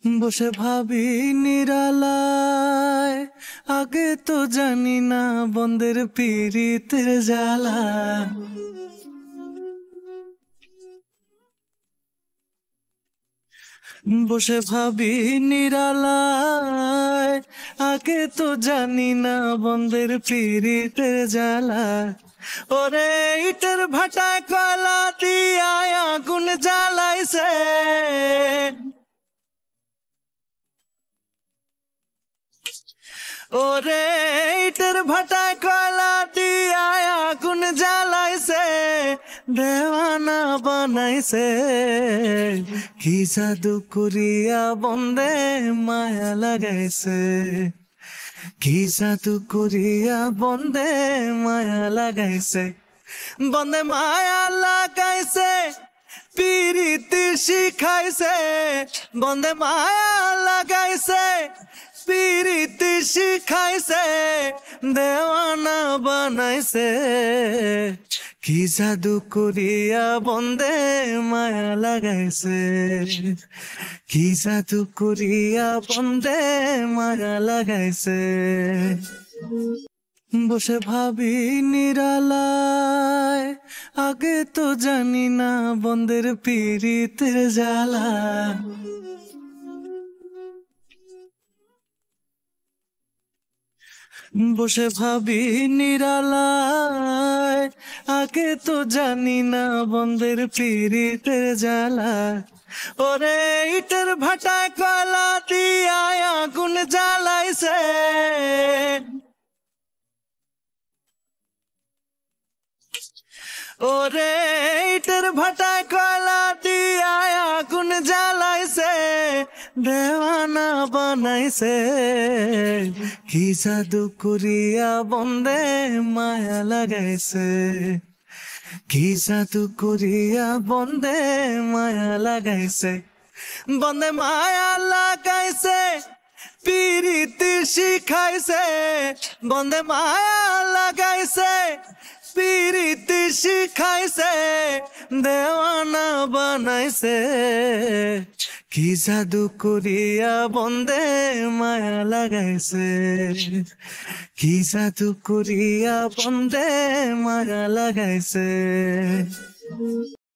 বসে ভাবি নিরালায়, আগে তো জানি না বন্ধের পিরিতের জ্বালা। বসে ভাবি নিরালায়, আগে তো জানি না বন্ধের পিরিতের জ্বালা। ওরে ইটের ভাটায় কয়লা দিয়া আগুন জ্বালাইছে, ওরে ইটের ভাটায় কয়লা দিয়া আগুন জ্বালাইছে, দেওয়ানা বানাইছে। কি জাদু করিয়া বন্দে মায়া লাগাইছে, কি জাদু করিয়া বন্দে মায়া লাগাইছে। বন্দে মায়া লাগাইছে, পিরিতি শিখাইছে। বন্দে মায়া লাগাইছে, পিরিতি শিখাইছে, দেওয়ানা বানাইছে। কি জাদু করিয়া বন্দে মায়া লাগাইছে, কি জাদু করিয়া বন্দে মায়া লাগাইছে। বসে ভাবি নিরালায়, আগে তো জানি না বন্ধের পিরিতের জ্বালা। বসে ভাবি নিরালায়, আগে তো জানি না বন্ধের পিরিতের জ্বালা। ওরে ইটের ভাটায় কয়লা দিয়া আগুন জ্বালাইছে, ওরে ইটের ভাটায় কয়লা দিয়া আগুন জ্বালাইছে, দেওয়ানা বানাইছে। কি জাদু করিয়া বন্দে মায়া লাগাইছে, কি জাদু করিয়া বন্দে মায়া লাগাইছে। বন্দে মায়া লাগাইছে, পিরিতি শিখাইছে। বন্দে মায়া লাগাইছে, পিরিতি শিখাইছে, দেওয়ানা বানাইছে। কি জাদু করিয়া বন্দে মায়া লাগাইছে, কি জাদু করিয়া বন্দে মায়া লাগাইছে।